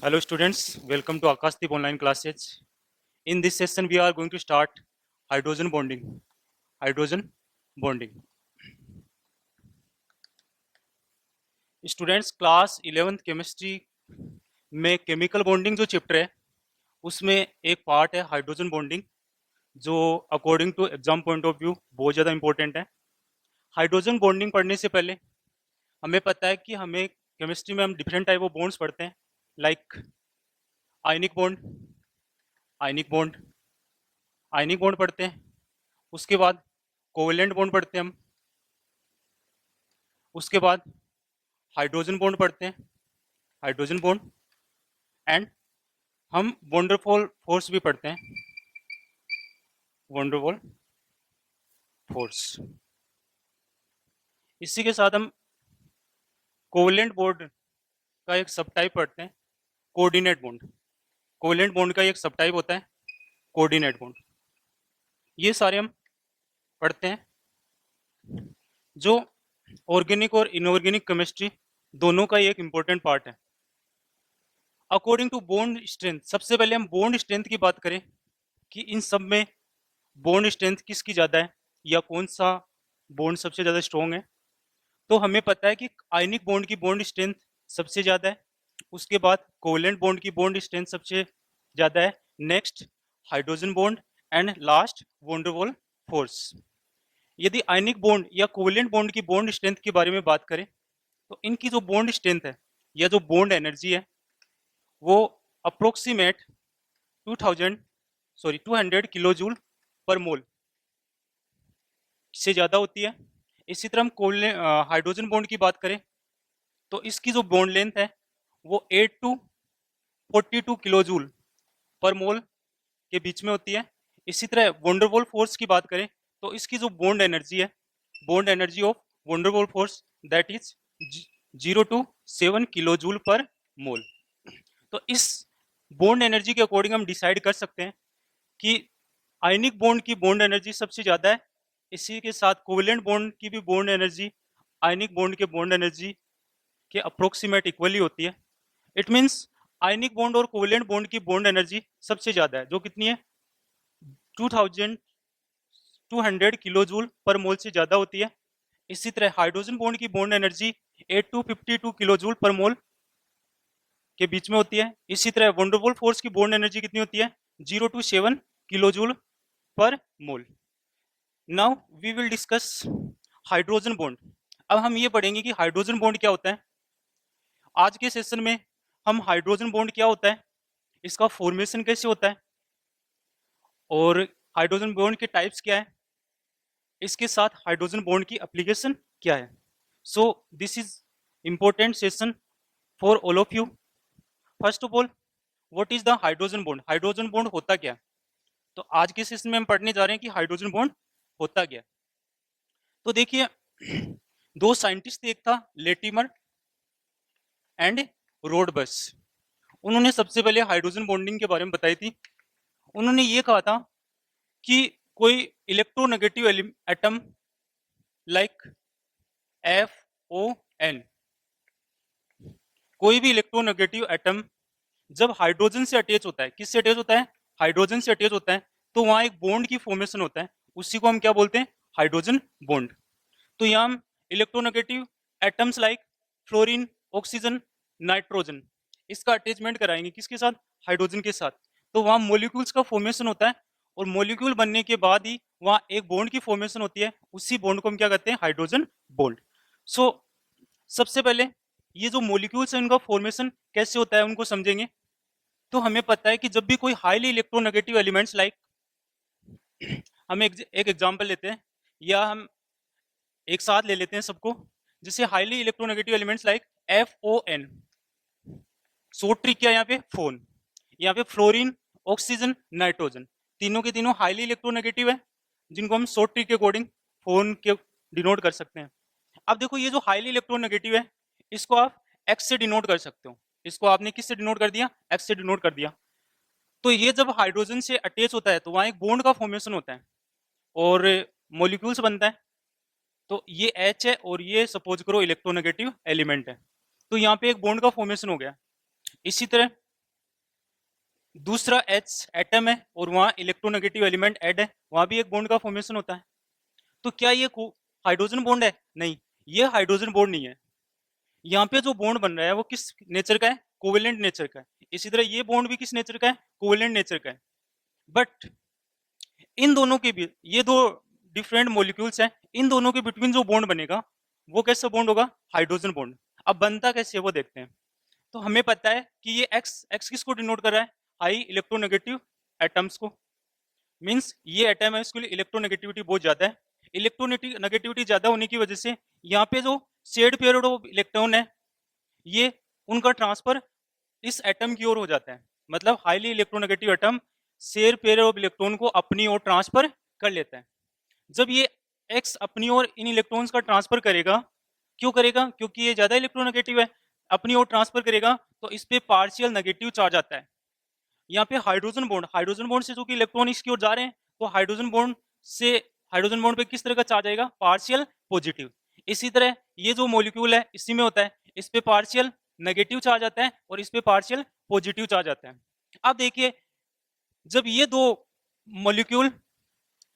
Hello students, welcome to Akasdeep online classes. In this session we are going to start hydrogen bonding. Hydrogen bonding. Students class 11th chemistry में chemical bonding जो chapter है उसमें एक part है hydrogen bonding जो according to exam point of view बहुत ज़्यादा important है। हाइड्रोजन बॉन्डिंग पढ़ने से पहले हमें पता है कि हमें केमिस्ट्री में हम डिफरेंट टाइप ऑफ बॉन्ड्स पढ़ते हैं, like ionic bond, ionic bond, ionic bond पढ़ते हैं। उसके बाद कोवेलेंट बॉन्ड पढ़ते हैं हम। उसके बाद हाइड्रोजन बॉन्ड पढ़ते हैं, हाइड्रोजन बॉन्ड। एंड हम वंडरफुल फोर्स भी पढ़ते हैं, वंडरफुल फोर्स। इसी के साथ हम कोवेलेंट बॉन्ड का एक सब टाइप पढ़ते हैं, कोऑर्डिनेट बॉन्ड। कोवेलेंट बॉन्ड का एक सब टाइप होता है कोऑर्डिनेट बॉन्ड। ये सारे हम पढ़ते हैं, जो ऑर्गेनिक और इनऑर्गेनिक केमिस्ट्री दोनों का एक इंपॉर्टेंट पार्ट है। अकॉर्डिंग टू बॉन्ड स्ट्रेंथ, सबसे पहले हम बॉन्ड स्ट्रेंथ की बात करें कि इन सब में बॉन्ड स्ट्रेंथ किसकी ज़्यादा है या कौन सा बॉन्ड सबसे ज़्यादा स्ट्रॉन्ग है, तो हमें पता है कि आयनिक बॉन्ड की बॉन्ड स्ट्रेंथ सबसे ज़्यादा है। उसके बाद कोवेलेंट बॉन्ड की बॉन्ड स्ट्रेंथ सबसे ज़्यादा है। Next hydrogen bond and last van der Waals force. यदि आयनिक बॉन्ड या कोवेलेंट बॉन्ड की बॉन्ड स्ट्रेंथ के बारे में बात करें तो इनकी जो बॉन्ड स्ट्रेंथ है या जो बॉन्ड एनर्जी है वो अप्रोक्सीमेट 200 किलो जूल पर मोल से ज़्यादा होती है। इसी तरह हम हाइड्रोजन बॉन्ड की बात करें तो इसकी जो बॉन्ड लेंथ है वो 8 to 42 kilo joule per mole के बीच में होती है। इसी तरह वंडरवॉल फोर्स की बात करें तो इसकी जो बॉन्ड एनर्जी है, bond energy of van der Waals force that is 0 to 7 kilo joule per mole. तो इस बॉन्ड एनर्जी के अकॉर्डिंग हम डिसाइड कर सकते हैं कि आयनिक बॉन्ड की बॉन्ड एनर्जी सबसे ज़्यादा है। इसी के साथ कोवेलेंट बॉन्ड की भी बॉन्ड एनर्जी आयनिक बॉन्ड के बॉन्ड एनर्जी के अप्रोक्सीमेट इक्वली होती है। इट मीन्स आयनिक बॉन्ड और कोवेलेंट बॉन्ड की बॉन्ड एनर्जी सबसे ज़्यादा है, जो कितनी है 2200 किलो जूल पर मोल से ज़्यादा होती है। इसी तरह हाइड्रोजन बॉन्ड की bond energy 8 to 52 kilo joule per mole के बीच में होती है। इसी तरह वंडरवॉल फोर्स की बॉन्ड एनर्जी कितनी होती है 0 to 7 kilo joule per mole. Now we will discuss hydrogen bond. अब हम ये पढ़ेंगे कि हाइड्रोजन बॉन्ड क्या होता है। आज के सेशन में हम हाइड्रोजन बॉन्ड क्या होता है, इसका फॉर्मेशन कैसे होता है और हाइड्रोजन बॉन्ड के टाइप्स क्या है, इसके साथ हाइड्रोजन बॉन्ड की एप्लीकेशन क्या है। So this is important session for all of you. First of all, what is the hydrogen bond. Hydrogen bond होता क्या है, तो आज के सेशन में हम पढ़ने जा रहे हैं कि हाइड्रोजन बॉन्ड होता क्या है। तो देखिए, दो साइंटिस्ट थे, एक था लेटिमर एंड रोडबस। उन्होंने सबसे पहले हाइड्रोजन बॉन्डिंग के बारे में बताई थी। उन्होंने ये कहा था कि कोई इलेक्ट्रोनेगेटिव एटम लाइक FON, कोई भी इलेक्ट्रोनेगेटिव एटम जब हाइड्रोजन से अटैच होता है, किससे अटैच होता है, हाइड्रोजन से अटैच होता है, तो वहां एक बॉन्ड की फॉर्मेशन होता है, उसी को हम क्या बोलते हैं, हाइड्रोजन बॉन्ड। तो यहाँ हम electronegative atoms like fluorine, oxygen, nitrogen, इसका अटैचमेंट कराएंगे किसके साथ, हाइड्रोजन के साथ। तो वहाँ मॉलिक्यूल्स का फॉर्मेशन होता है और मॉलिक्यूल बनने के बाद ही वहाँ एक बॉन्ड की फॉर्मेशन होती है, उसी बॉन्ड को हम क्या कहते हैं, हाइड्रोजन बॉन्ड। सो सबसे पहले ये जो मॉलिक्यूल्स हैं उनका फॉर्मेशन कैसे होता है उनको समझेंगे। तो हमें पता है कि जब भी कोई हाईली इलेक्ट्रोनेगेटिव एलिमेंट्स लाइक, हम एक एग्जांपल लेते हैं या हम एक साथ ले लेते हैं सबको, जैसे highly electronegative elements like FON, short trick क्या है यहाँ पे, फोन। यहाँ पे फ्लोरीन, ऑक्सीजन, नाइट्रोजन, तीनों के तीनों हाईली इलेक्ट्रोनेगेटिव है, जिनको हम शॉर्ट ट्रिक के अकॉर्डिंग फोन के डिनोट कर सकते हैं। अब देखो, ये जो हाईली इलेक्ट्रोनेगेटिव है इसको आप एक्स से डिनोट कर सकते हो। इसको आपने किससे डिनोट कर दिया, एक्स से डिनोट कर दिया। तो ये जब हाइड्रोजन से अटैच होता है तो वहां एक बॉन्ड का फॉर्मेशन होता है और मॉलिक्यूल्स बनता है। तो ये H है और ये सपोज करो इलेक्ट्रोनेगेटिव एलिमेंट है, तो यहाँ पे एक बॉन्ड का फॉर्मेशन हो गया। इसी तरह दूसरा H एटम है और वहां इलेक्ट्रोनेगेटिव एलिमेंट ऐड है, वहां भी एक बॉन्ड का फॉर्मेशन होता है। तो क्या ये हाइड्रोजन बॉन्ड है? नहीं, ये हाइड्रोजन बॉन्ड नहीं है। यहाँ पे जो बॉन्ड बन रहा है वो किस नेचर का है? कोवेलेंट नेचर का है। इसी तरह ये बॉन्ड भी किस नेचर का है? कोवेलेंट नेचर का है। बट इन दोनों के भी, ये दो डिफरेंट मॉलिक्यूल्स हैं, इन दोनों के बिटवीन जो बॉन्ड बनेगा वो कैसा बॉन्ड होगा? Hydrogen bond. अब बनता कैसे है वो देखते हैं। तो हमें पता है कि ये एक्स एक्स किसको डिनोट कर रहा है? हाई इलेक्ट्रोनेगेटिव एटम्स को। मीन्स ये एटम है, इसके लिए इलेक्ट्रोनेगेटिविटी बहुत ज्यादा है। इलेक्ट्रोनेगेटिविटी ज्यादा होने की वजह से यहाँ पे जो शेड पेयर ऑफ इलेक्ट्रॉन है, ये उनका ट्रांसफर इस एटम की ओर हो जाता है। मतलब highly electronegative atom share pair of electron को अपनी ओर ट्रांसफर कर लेता है। जब ये एक्स अपनी ओर इन इलेक्ट्रॉन्स का ट्रांसफर करेगा, क्यों करेगा? क्योंकि ये ज्यादा इलेक्ट्रोनेगेटिव है, अपनी ओर ट्रांसफर करेगा तो इस पे पार्शियल नेगेटिव चार्ज आता है। यहाँ पे हाइड्रोजन बॉन्ड से जो कि इलेक्ट्रॉन इसकी ओर जा रहे हैं, तो हाइड्रोजन बॉन्ड पे किस तरह का चार्ज आएगा? Partial positive. इसी तरह ये जो मॉलिक्यूल है इसी में होता है, इस पे पार्शियल नेगेटिव चार्ज आता है और इस पे पार्शियल पॉजिटिव चार्ज आता है। अब देखिए, जब ये दो मॉलिक्यूल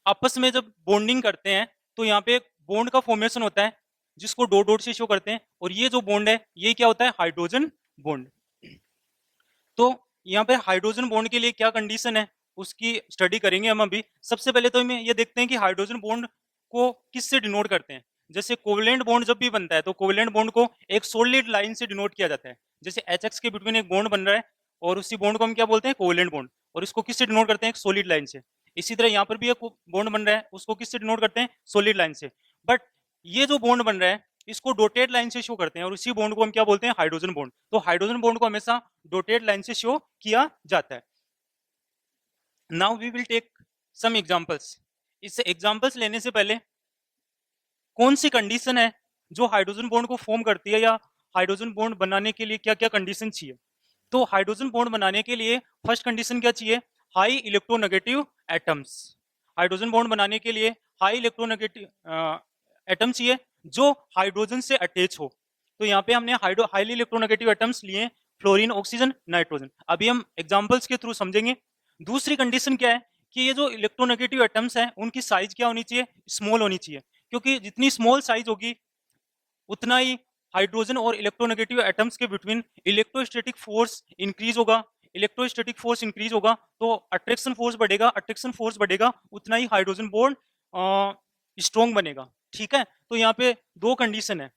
आपस में जब बॉन्डिंग करते हैं तो यहाँ पे बॉन्ड का फॉर्मेशन होता है जिसको डॉट डॉट से शो करते हैं, और ये जो बॉन्ड है ये क्या होता है? Hydrogen bond. तो यहाँ पे हाइड्रोजन बॉन्ड के लिए क्या कंडीशन है उसकी स्टडी करेंगे हम अभी। सबसे पहले तो हम ये देखते हैं कि हाइड्रोजन बॉन्ड को किससे डिनोट करते हैं। जैसे कोवेलेंट बॉन्ड जब भी बनता है तो कोवेलेंट बॉन्ड को एक सॉलिड लाइन से डिनोट किया जाता है। जैसे एच के बिटवीन एक बॉन्ड बन रहा है और उसी बॉन्ड को हम क्या बोलते हैं? Covalent bond. और इसको किससे डिनोट करते हैं? एक सॉलिड लाइन से। इसी तरह यहाँ पर भी एक बॉन्ड बन रहा है, उसको किससे डिनोट करते हैं? सॉलिड लाइन से। बट ये जो बॉन्ड बन रहा है इसको डॉटेड लाइन से शो करते हैं और उसी बॉन्ड को हम क्या बोलते हैं? Hydrogen bond. तो हाइड्रोजन बॉन्ड को हमेशा डॉटेड लाइन से शो किया जाता है। Now we will take some examples. इस एग्जांपल्स लेने से पहले कौन सी कंडीशन है जो हाइड्रोजन बॉन्ड को फॉर्म करती है, या हाइड्रोजन बॉन्ड बनाने के लिए क्या क्या कंडीशन चाहिए? तो हाइड्रोजन बॉन्ड बनाने के लिए फर्स्ट कंडीशन क्या चाहिए? High electronegative atoms. Hydrogen bond बनाने के लिए हाई इलेक्ट्रोनेगेटिव एटम चाहिए जो हाइड्रोजन से अटैच हो। तो यहाँ पे हमने हाईली इलेक्ट्रोनेगेटिव एटम्स लिए, फ्लोरीन, ऑक्सीजन, नाइट्रोजन। अभी हम एग्जांपल्स के थ्रू समझेंगे। दूसरी कंडीशन क्या है कि ये जो इलेक्ट्रोनेगेटिव एटम्स हैं उनकी साइज क्या होनी चाहिए? स्मॉल होनी चाहिए, क्योंकि जितनी स्मॉल साइज होगी उतना ही हाइड्रोजन और इलेक्ट्रोनेगेटिव एटम्स के बिटवीन इलेक्ट्रोस्टैटिक फोर्स इंक्रीज होगा। इलेक्ट्रोस्टैटिक फोर्स इंक्रीज होगा तो अट्रैक्शन फोर्स बढ़ेगा, अट्रैक्शन फोर्स बढ़ेगा उतना ही हाइड्रोजन बॉन्ड स्ट्रॉन्ग बनेगा। ठीक है, तो यहाँ पे दो कंडीशन है।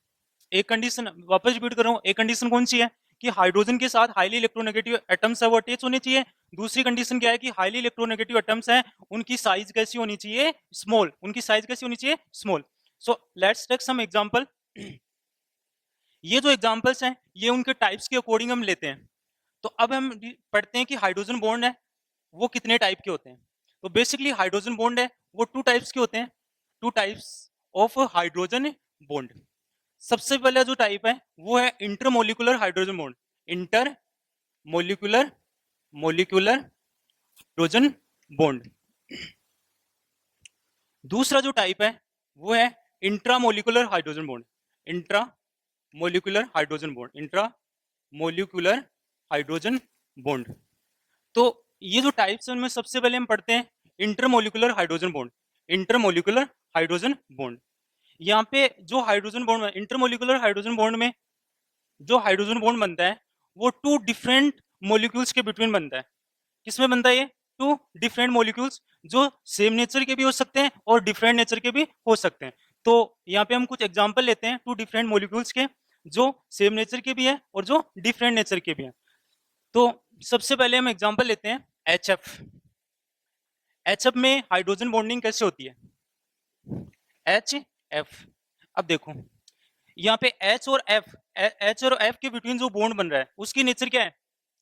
एक कंडीशन वापस रिपीट कर रहा हूँ, एक कंडीशन कौन सी है कि हाइड्रोजन के साथ हाईली इलेक्ट्रोनेगेटिव एटम्स है वो अटैच होने चाहिए। दूसरी कंडीशन क्या है कि हाईली इलेक्ट्रोनेगेटिव एटम्स है उनकी साइज कैसी होनी चाहिए? स्मॉल। उनकी साइज कैसी होनी चाहिए? Small. So let's take some example. ये जो एग्जांपल्स हैं ये उनके टाइप्स के अकॉर्डिंग हम लेते हैं। तो अब हम पढ़ते हैं कि हाइड्रोजन बॉन्ड है वो कितने टाइप के होते हैं। तो बेसिकली हाइड्रोजन बॉन्ड है वो टू टाइप्स के होते हैं, two types of hydrogen bond. सबसे पहला जो टाइप है वो है intermolecular hydrogen bond. Inter molecular molecular hydrogen bond. दूसरा जो टाइप है वो है intramolecular hydrogen bond. Intra molecular hydrogen bond, intra molecular hydrogen bond. तो ये जो टाइप्स है उनमें सबसे पहले हम पढ़ते हैं intermolecular hydrogen bond. Intermolecular hydrogen bond, यहाँ पे जो hydrogen bond, intermolecular hydrogen bond में जो हाइड्रोजन बॉन्ड बनता है वो टू डिफरेंट मॉलिक्यूल्स के बिटवीन बनता है। किसमें बनता है ये? टू डिफरेंट मॉलिक्यूल्स जो सेम नेचर के भी हो सकते हैं और डिफरेंट नेचर के भी हो सकते हैं। तो यहाँ पे हम कुछ एग्जांपल लेते हैं टू डिफरेंट मॉलिक्यूल्स के जो सेम नेचर के भी हैं और जो डिफरेंट नेचर के भी हैं। तो सबसे पहले हम एग्जांपल लेते हैं HF। HF में हाइड्रोजन बॉन्डिंग कैसे होती है? HF। अब देखो यहाँ पे एच और एफ के बिटवीन जो बॉन्ड बन रहा है उसकी नेचर क्या है?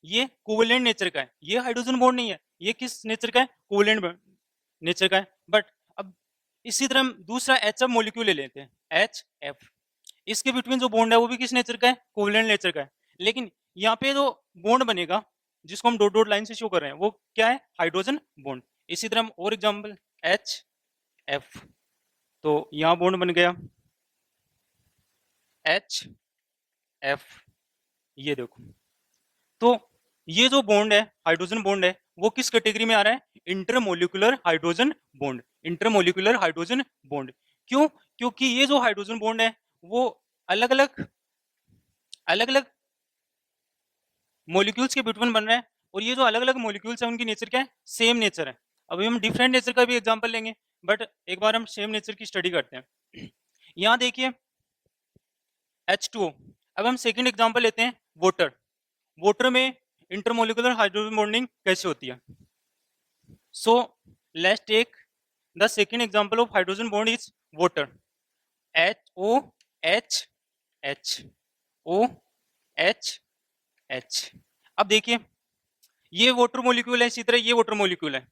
ये कोवेलेंट नेचर का है। ये हाइड्रोजन बॉन्ड नहीं है, ये किस नेचर का है? कोवेलेंट नेचर का है। बट अब इसी तरह हम दूसरा HF मॉलिक्यूल ले लेते हैं, HF। इसके बिटवीन जो बॉन्ड है वो भी किस नेचर का है? कोवेलेंट नेचर का है। लेकिन यहाँ पे जो बॉन्ड बनेगा जिसको हम डॉट डॉट लाइन से शो कर रहे हैं वो क्या है? Hydrogen bond. इसी तरह हम और एग्जाम्पल HF, तो यहाँ बॉन्ड बन गया HF। ये देखो, तो ये जो बॉन्ड है हाइड्रोजन बॉन्ड है वो किस कैटेगरी में आ रहा है? Intermolecular hydrogen bond. Intermolecular hydrogen bond. क्यों? क्योंकि ये जो हाइड्रोजन बॉन्ड है वो अलग अलग मॉलिक्यूल्स के बिटवीन बन रहा है, और ये जो अलग अलग मॉलिक्यूल्स है उनकी नेचर क्या है? सेम नेचर है। अभी हम डिफरेंट नेचर का भी एग्जांपल लेंगे, बट एक बार हम सेम नेचर की स्टडी करते हैं। यहाँ देखिए H2O। अब हम सेकंड एग्जांपल लेते हैं वाटर। वाटर में इंटरमोलिकुलर हाइड्रोजन बॉन्डिंग कैसे होती है? So let's take the second example of hydrogen bond is water. HOH HOH। अब देखिए ये वाटर मॉलिक्यूल है, इसी तरह ये वाटर मॉलिक्यूल है।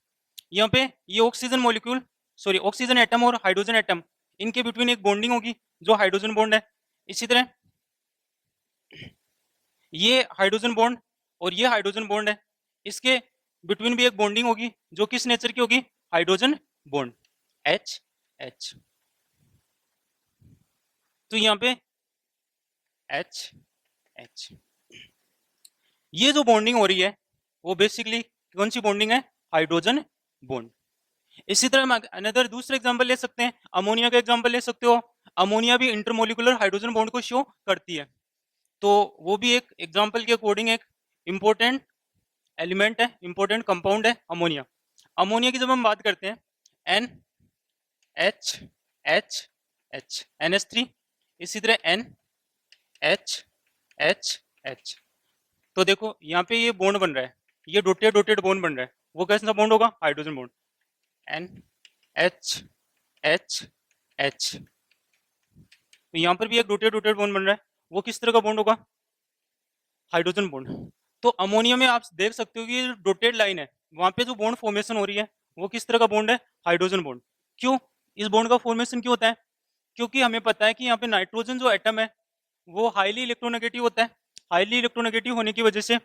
यहाँ पे ये oxygen molecule, sorry oxygen atom और हाइड्रोजन एटम, इनके बिटवीन एक बॉन्डिंग होगी जो हाइड्रोजन बॉन्ड है। इसी तरह ये हाइड्रोजन बॉन्ड और ये हाइड्रोजन बॉन्ड है, इसके बिटवीन भी एक बॉन्डिंग होगी जो किस नेचर की होगी? Hydrogen bond H। तो यहाँ पे H। ये जो बॉन्डिंग हो रही है वो बेसिकली कौन सी बॉन्डिंग है? Hydrogen bond. इसी तरह हम अनदर दूसरा एग्जांपल ले सकते हैं, अमोनिया का एग्जांपल ले सकते हो। अमोनिया भी इंटरमोलिकुलर हाइड्रोजन बॉन्ड को शो करती है, तो वो भी एक एग्जांपल के अकॉर्डिंग एक इंपॉर्टेंट एलिमेंट है, इंपॉर्टेंट कंपाउंड है अमोनिया। अमोनिया की जब हम बात करते हैं NH NH3, इसी तरह NH। तो देखो यहाँ पे ये बॉन्ड बन रहा है, ये डॉटेड डॉटेड बॉन्ड बन रहा है, वो कैसा बॉन्ड होगा? Hydrogen bond NH। तो यहाँ पर भी एक डॉटेड डॉटेड बॉन्ड बन रहा है, वो किस तरह का बॉन्ड होगा? Hydrogen bond. तो अमोनिया में आप देख सकते हो कि ये डॉटेड लाइन है, वहां पे जो बॉन्ड फॉर्मेशन हो रही है वो किस तरह का बॉन्ड है? Hydrogen bond. क्यों इस बॉन्ड का फॉर्मेशन क्यों होता है? क्योंकि हमें पता है कि यहाँ पे नाइट्रोजन जो एटम है वो हाईली इलेक्ट्रोनेगेटिव होता है। हाईली इलेक्ट्रोनेगेटिव होने की वजह से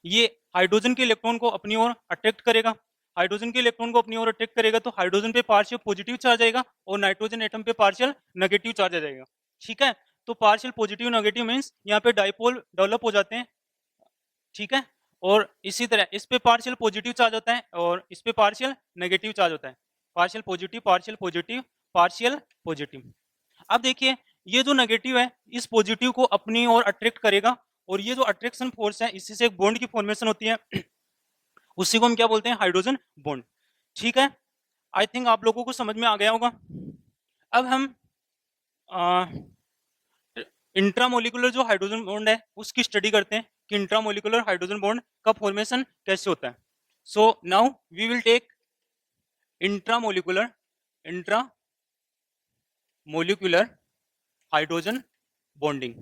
ये हाइड्रोजन के इलेक्ट्रॉन को अपनी ओर अट्रैक्ट करेगा। हाइड्रोजन के इलेक्ट्रॉन को अपनी ओर अट्रैक्ट करेगा तो हाइड्रोजन पे पार्शियल पॉजिटिव चार्ज आएगा और नाइट्रोजन एटम पे पार्शियल नेगेटिव चार्ज आ जाएगा। ठीक है, तो पार्शियल पॉजिटिव नेगेटिव मीन्स यहाँ पे डाइपोल डेवलप हो जाते हैं। ठीक है, और इसी तरह इस पे पार्शियल पॉजिटिव चार्ज होता है और इस पे पार्शियल नेगेटिव चार्ज होता है। Partial positive partial positive partial positive. अब देखिए ये जो नेगेटिव है इस पॉजिटिव को अपनी ओर अट्रैक्ट करेगा, और ये जो अट्रैक्शन फोर्स है इसी से एक बॉन्ड की फॉर्मेशन होती है, उसी को हम क्या बोलते हैं? Hydrogen bond. ठीक है, आई थिंक आप लोगों को समझ में आ गया होगा। अब हम इंट्रामोलिकुलर जो हाइड्रोजन बॉन्ड है उसकी स्टडी करते हैं कि इंट्रामोलिकुलर हाइड्रोजन बॉन्ड का फॉर्मेशन कैसे होता है। So now we will take intramolecular intramolecular hydrogen bonding.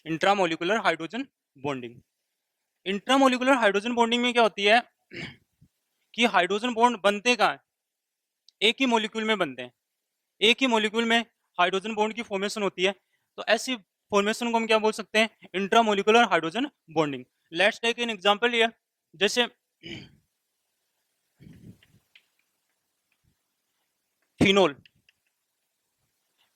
Intramolecular hydrogen bonding. Intramolecular hydrogen bonding में क्या होती है कि हाइड्रोजन बॉन्ड बनते कहाँ हैं? एक ही मॉलिक्यूल में बनते हैं, एक ही मॉलिक्यूल में हाइड्रोजन बॉन्ड की फॉर्मेशन होती है। तो ऐसी फॉर्मेशन को हम क्या बोल सकते हैं? Intramolecular hydrogen bonding. Let's take an example here, जैसे फिनोल।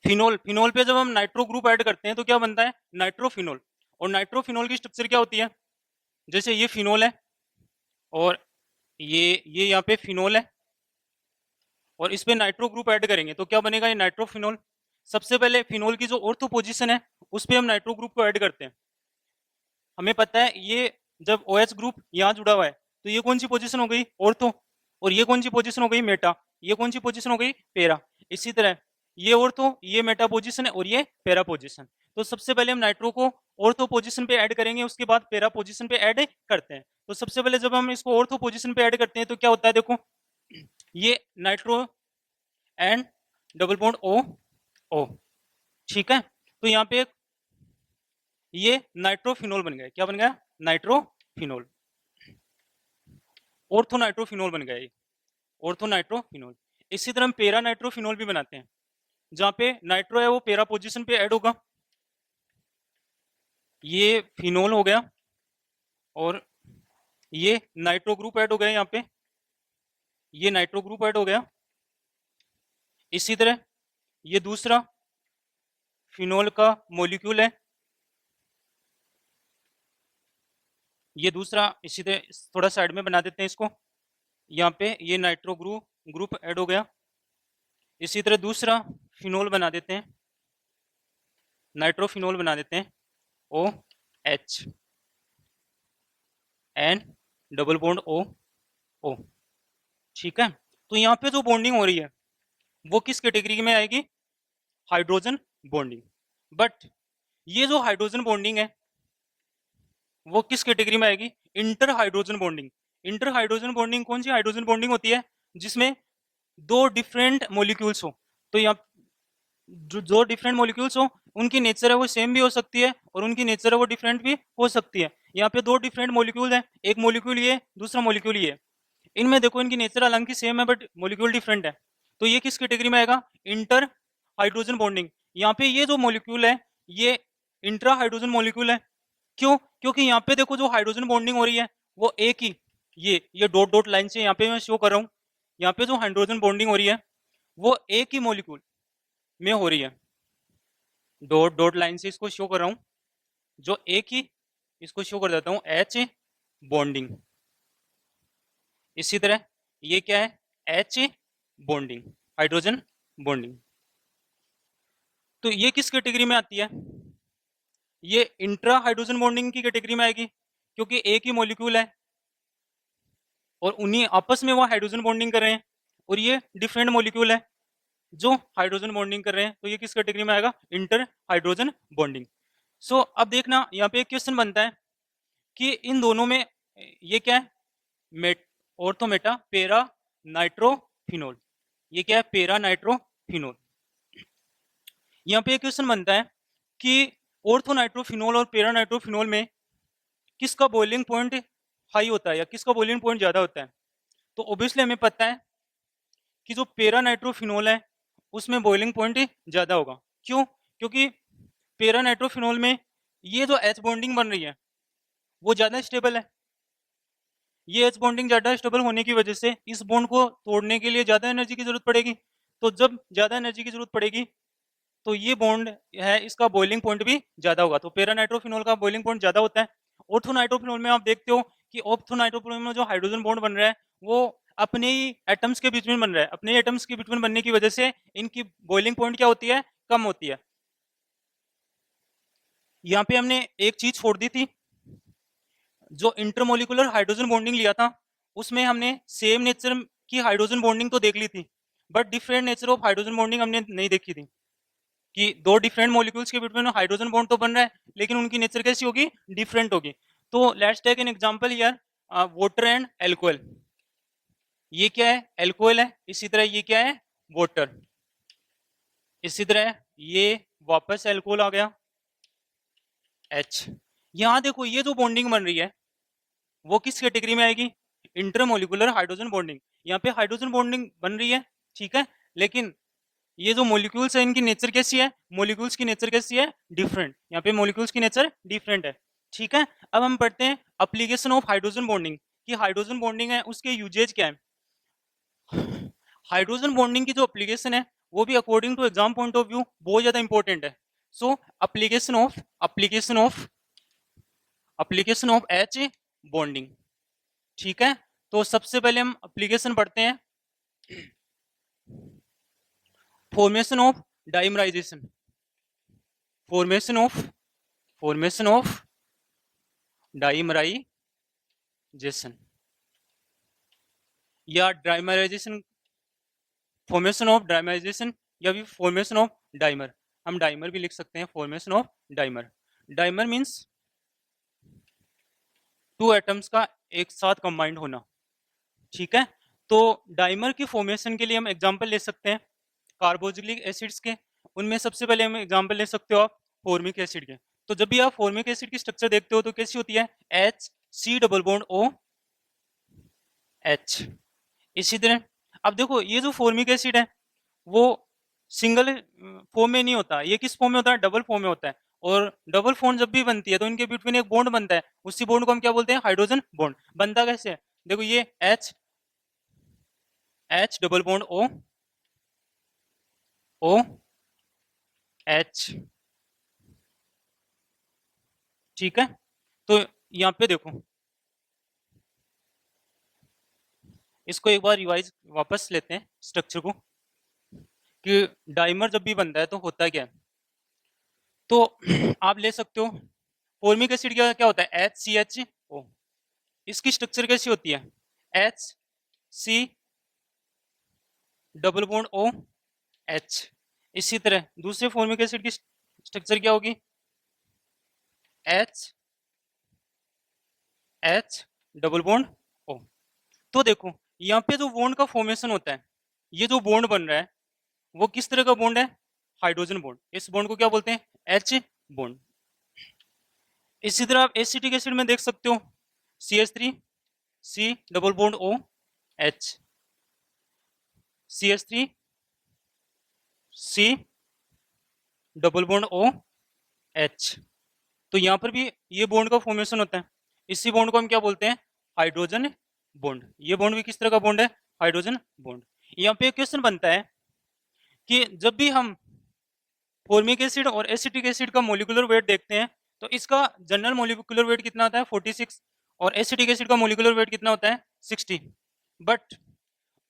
फिनोल पे जब हम नाइट्रो ग्रुप ऐड करते हैं तो क्या बनता है? नाइट्रोफिनोल। और नाइट्रोफिनोल की स्ट्रक्चर क्या होती है? जैसे ये फिनोल है और ये यहाँ पे फिनोल है, और इस पे नाइट्रो ग्रुप ऐड करेंगे तो क्या बनेगा? ये नाइट्रोफिनोल। सबसे पहले फिनोल की जो ऑर्थो पोजीशन है उस पे हम नाइट्रो ग्रुप को ऐड करते हैं। हमें पता है ये जब OH ग्रुप यहाँ जुड़ा हुआ है तो ये कौन सी पोजीशन हो गई? ऑर्थो। और ये कौन सी पोजीशन हो गई? मेटा। ये कौन सी पोजीशन हो गई? पेरा। इसी तरह ये ऑर्थो, ये मेटा पोजीशन है और ये पेरा पोजीशन। तो सबसे पहले हम नाइट्रो को ऑर्थो पोजीशन पे ऐड करेंगे, उसके बाद पेरा पोजीशन पे ऐड करते हैं। तो सबसे पहले जब हम इसको ऑर्थो पोजीशन पे ऐड करते हैं तो क्या होता है? देखो ये nitro and double bond O। ठीक है, तो यहाँ पे ये नाइट्रोफिनोल बन गया। क्या बन गया? नाइट्रोफिनोल। ऑर्थो नाइट्रोफिनोल बन गया ये, ऑर्थो नाइट्रोफिनोल। इसी तरह हम पेरा नाइट्रोफिनोल भी बनाते हैं, जहाँ पे नाइट्रो है वो पेरा पोजीशन पे ऐड होगा। ये फिनोल हो गया और ये नाइट्रो ग्रुप ऐड हो गया, यहाँ पे ये नाइट्रो ग्रुप ऐड हो गया। इसी तरह ये दूसरा फिनोल का मॉलिक्यूल है, ये दूसरा, इसी तरह थोड़ा साइड में बना देते हैं इसको। यहाँ पे ये नाइट्रो ग्रुप ऐड हो गया। इसी तरह दूसरा फिनोल बना देते हैं, नाइट्रोफिनोल बना देते हैं, O H N double bond O O. ठीक है, तो यहाँ पे जो बॉन्डिंग हो रही है वो किस कैटेगरी में आएगी? Hydrogen bonding. बट ये जो हाइड्रोजन बॉन्डिंग है वो किस कैटेगरी में आएगी? Inter hydrogen bonding. Inter hydrogen bonding कौन सी हाइड्रोजन बॉन्डिंग होती है? जिसमें दो डिफरेंट मॉलिक्यूल्स हो। तो यहाँ जो जो डिफरेंट मॉलिक्यूल्स हो उनकी नेचर है वो सेम भी हो सकती है और उनकी नेचर है वो डिफरेंट भी हो सकती है। यहाँ पे दो डिफरेंट मॉलिक्यूल हैं, एक मॉलिक्यूल ये, दूसरा मॉलिक्यूल ये। इनमें देखो इनकी नेचर हालांकि सेम है बट मॉलिक्यूल डिफरेंट है। तो ये किस कैटेगरी में आएगा? Inter hydrogen bonding. यहाँ पे ये जो मॉलिक्यूल है ये इंट्रा हाइड्रोजन मॉलिक्यूल है। क्यों? क्योंकि यहाँ पे देखो जो हाइड्रोजन बॉन्डिंग हो रही है वो एक ही, ये डॉट डॉट लाइन से यहाँ पे मैं शो कर रहा हूँ। यहाँ पे जो हाइड्रोजन बॉन्डिंग हो रही है वो एक ही मॉलिक्यूल में हो रही है। डॉट डॉट लाइन से इसको शो कर रहा हूँ, जो एक ही, इसको शो कर देता हूँ एच बॉन्डिंग। इसी तरह ये क्या है? H bonding, hydrogen bonding. तो ये किस कैटेगरी में आती है? ये इंट्रा हाइड्रोजन बॉन्डिंग की कैटेगरी में आएगी, क्योंकि एक ही मॉलिक्यूल है और उन्हीं आपस में वो हाइड्रोजन बॉन्डिंग कर रहे हैं, और ये डिफरेंट मॉलिक्यूल है जो हाइड्रोजन बॉन्डिंग कर रहे हैं। तो ये किस कैटेगरी में आएगा? Inter hydrogen bonding. सो अब देखना यहाँ पे एक क्वेश्चन बनता है कि इन दोनों में ये क्या है? मेट ऑर्थो मेटा पेरा नाइट्रोफिनोल। ये क्या है? पेरा नाइट्रोफिनोल। यहाँ पे एक क्वेश्चन बनता है कि ऑर्थो नाइट्रोफिनोल और पेरा नाइट्रोफिनोल में किसका बॉइलिंग पॉइंट हाई होता है या किसका बॉइलिंग पॉइंट ज्यादा होता है? तो ऑब्वियसली हमें पता है कि जो पेरा नाइट्रोफिनोल है उसमें बॉइलिंग पॉइंट ज्यादा होगा। क्यों? क्योंकि पेरा नाइट्रोफिनोल में ये जो एच बॉन्डिंग बन रही है वो ज्यादा स्टेबल है। ये एच बॉन्डिंग ज्यादा स्टेबल होने की वजह से इस बॉन्ड को तोड़ने के लिए ज्यादा एनर्जी की जरूरत पड़ेगी। तो जब ज्यादा एनर्जी की जरूरत पड़ेगी तो ये बॉन्ड है इसका बॉइलिंग पॉइंट भी ज्यादा होगा। तो पेरा नाइट्रोफिनोल का बॉइलिंग पॉइंट ज्यादा होता है। ऑर्थो नाइट्रोफिनोल में आप देखते हो कि ऑर्थो नाइट्रोफिनोल में जो हाइड्रोजन बॉन्ड बन रहा है वो अपने ही एटम्स के बीच में बन रहा है। अपने एटम्स के बीच में बनने की वजह से इनकी बॉइलिंग पॉइंट क्या होती है? कम होती है। यहाँ पे हमने एक चीज छोड़ दी थी, जो इंटरमोलिकुलर हाइड्रोजन बॉन्डिंग लिया था उसमें हमने सेम नेचर की हाइड्रोजन बॉन्डिंग तो देख ली थी, but different nature of hydrogen bonding हमने नहीं देखी थी कि दो डिफरेंट मॉलिक्यूल्स के बीच में हाइड्रोजन बॉन्ड तो बन रहा है लेकिन उनकी नेचर कैसी होगी? डिफरेंट होगी। तो let's take an example here, water and alcohol. ये क्या है? एल्कोहल है। इसी तरह ये क्या है? वाटर। इसी तरह ये वापस एल्कोहल आ गया, एच। यहाँ देखो ये जो बॉन्डिंग बन रही है वो किस कैटेगरी में आएगी? Intermolecular hydrogen bonding. यहाँ पे हाइड्रोजन बॉन्डिंग बन रही है, ठीक है, लेकिन ये जो मॉलिक्यूल्स है इनकी नेचर कैसी है? मॉलिक्यूल्स की नेचर कैसी है? डिफरेंट। यहाँ पे मॉलिक्यूल्स की नेचर डिफरेंट है, ठीक है। अब हम पढ़ते हैं एप्लीकेशन ऑफ हाइड्रोजन बॉन्डिंग, कि हाइड्रोजन बॉन्डिंग है उसके यूजेज क्या है। हाइड्रोजन बॉन्डिंग की जो एप्लीकेशन है वो भी according to exam point of view बहुत ज्यादा इंपॉर्टेंट है। So application of H bonding, ठीक है। तो सबसे पहले हम एप्लीकेशन पढ़ते हैं, formation of dimerization. Formation of dimerization या डाइमराइजेशन, फॉर्मेशन ऑफ डाइमराइजेशन या फिर फॉर्मेशन ऑफ डाइमर। हम डाइमर भी लिख सकते हैं, formation of dimer. Dimer means two atoms का एक साथ कंबाइंड होना, ठीक है। तो डाइमर की फॉर्मेशन के लिए हम एग्जांपल ले सकते हैं कार्बोक्सिलिक एसिड्स के। उनमें सबसे पहले हम एग्जांपल ले सकते हो आप फॉर्मिक एसिड के। तो जब भी आप फॉर्मिक एसिड की स्ट्रक्चर देखते हो तो कैसी होती है? H C double bond O H. इसी तरह अब देखो ये जो फॉर्मिक एसिड है वो सिंगल फॉर्म में नहीं होता, ये किस फॉर्म में होता है? डबल फॉर्म में होता है। और डबल फॉर्म जब भी बनती है तो इनके बिटवीन एक बॉन्ड बनता है, उसी बॉन्ड को हम क्या बोलते हैं? Hydrogen bond. बनता कैसे है? देखो ये H H double bond O O H, ठीक है। तो यहाँ पे देखो इसको एक बार रिवाइज वापस लेते हैं स्ट्रक्चर को, कि डाइमर जब भी बनता है तो होता क्या है। तो आप ले सकते हो फॉर्मिक एसिड क्या क्या होता है, HCHO। इसकी स्ट्रक्चर कैसी होती है, HC डबल बॉन्ड OH। इसी तरह दूसरे फॉर्मिक एसिड की स्ट्रक्चर क्या होगी, H डबल बॉन्ड O। तो देखो यहाँ पे जो बॉन्ड का फॉर्मेशन होता है, ये जो बॉन्ड बन रहा है वो किस तरह का बॉन्ड है, हाइड्रोजन बॉन्ड। इस बॉन्ड को क्या बोलते हैं, H बॉन्ड। इसी तरह आप एसिटिक एसिड में देख सकते हो, CH3 C double bond OH, CH3 C double bond OH। तो यहाँ पर भी ये बॉन्ड का फॉर्मेशन होता है। इसी बॉन्ड को हम क्या बोलते हैं, हाइड्रोजन बॉन्ड। ये बॉन्ड भी किस तरह का बॉन्ड है, हाइड्रोजन बॉन्ड। यहाँ पे क्वेश्चन बनता है कि जब भी हम फॉर्मिक एसिड और एसिटिक एसिड का मोलिकुलर वेट देखते हैं तो इसका जनरल मोलिकुलर वेट कितना होता है, 46, और एसिटिक एसिड का मोलिकुलर वेट कितना होता है, 60। बट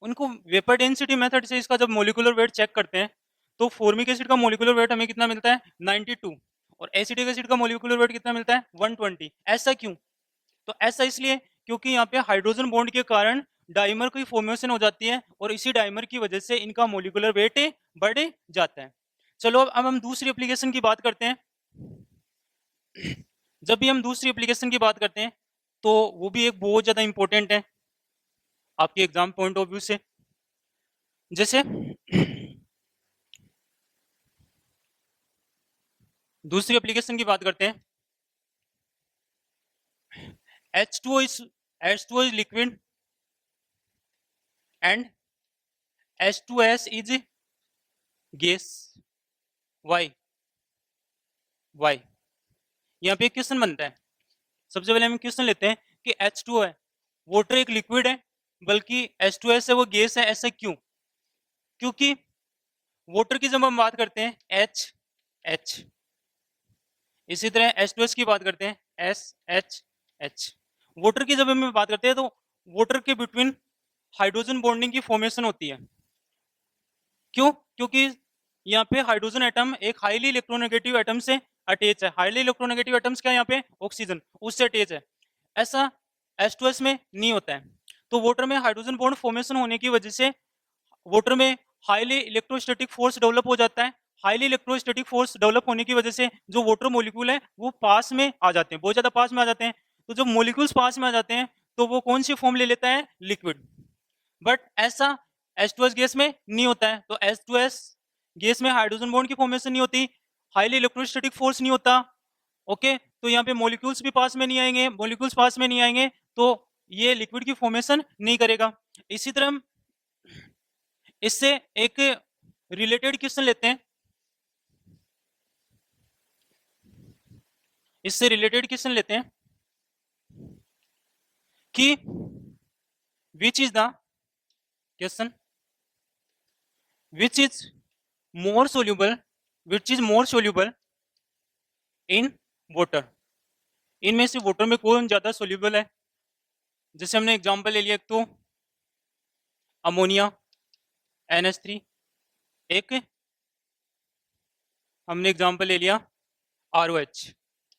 उनको वेपर डेंसिटी मेथड से इसका जब मोलिकुलर वेट चेक करते हैं तो फॉर्मिक एसिड का मोलिकुलर वेट हमें कितना मिलता है, 92, और एसिटिक एसिड का मोलिकुलर वेट कितना मिलता है, 120। ऐसा क्यों, तो ऐसा इसलिए क्योंकि यहाँ पे हाइड्रोजन बॉन्ड के कारण डाइमर की फॉर्मेशन हो जाती है और इसी डाइमर की वजह से इनका मोलिकुलर वेट बढ़ जाता है। चलो अब हम दूसरी एप्लीकेशन की बात करते हैं। जब भी हम दूसरी एप्लीकेशन की बात करते हैं तो वो भी एक बहुत ज्यादा इंपॉर्टेंट है आपके एग्जाम पॉइंट ऑफ व्यू से। जैसे दूसरी एप्लीकेशन की बात करते हैं, H2O is liquid and H2S is gas। Why? यहाँ पे क्वेश्चन बनता है। सबसे पहले हम क्वेश्चन लेते हैं कि H2O है, वाटर एक लिक्विड है, बल्कि H2S है वो गैस है। ऐसा क्यों, क्योंकि वाटर की जब हम बात करते हैं H, इसी तरह H2S की बात करते हैं SH। वाटर की जब हम बात करते हैं तो वाटर के बिटवीन हाइड्रोजन बॉन्डिंग की फॉर्मेशन होती है। क्यों, क्योंकि यहाँ पे हाइड्रोजन एटम एक हाईली इलेक्ट्रोनेगेटिव एटम से अटैच है। हाईली इलेक्ट्रोनेगेटिव एटम्स क्या है यहाँ पे, ऑक्सीजन, उससे अटैच है। ऐसा H2S में नहीं होता है। तो वाटर में हाइड्रोजन बॉन्ड फॉर्मेशन होने की वजह से वाटर में हाईली इलेक्ट्रोस्टैटिक फोर्स डेवलप हो जाता है। हाईली इलेक्ट्रोस्टैटिक फोर्स डेवलप होने की वजह से जो वाटर मॉलिक्यूल है वो पास में आ जाते हैं, बहुत ज्यादा पास में आ जाते हैं। तो जब मॉलिक्यूल्स पास में आ जाते हैं तो वो कौन सी फॉर्म ले लेता है, लिक्विड। बट ऐसा H2S गैस में नहीं होता है। तो H2S गैस में हाइड्रोजन बॉन्ड की फॉर्मेशन नहीं होती, हाईली इलेक्ट्रोस्टैटिक फोर्स नहीं होता। ओके, तो यहाँ पे मॉलिक्यूल्स भी पास में नहीं आएंगे, मॉलिक्यूल्स पास में नहीं आएंगे तो ये लिक्विड की फॉर्मेशन नहीं करेगा। इसी तरह इससे एक रिलेटेड क्वेश्चन लेते हैं, इससे रिलेटेड क्वेश्चन लेते हैं कि which is the question, which is more soluble, which is more soluble in water. इनमें से वाटर में कौन ज्यादा सोल्यूबल है। जैसे हमने एग्जांपल ले लिया, एक तो अमोनिया NH3, एक हमने एग्जांपल ले लिया ROH,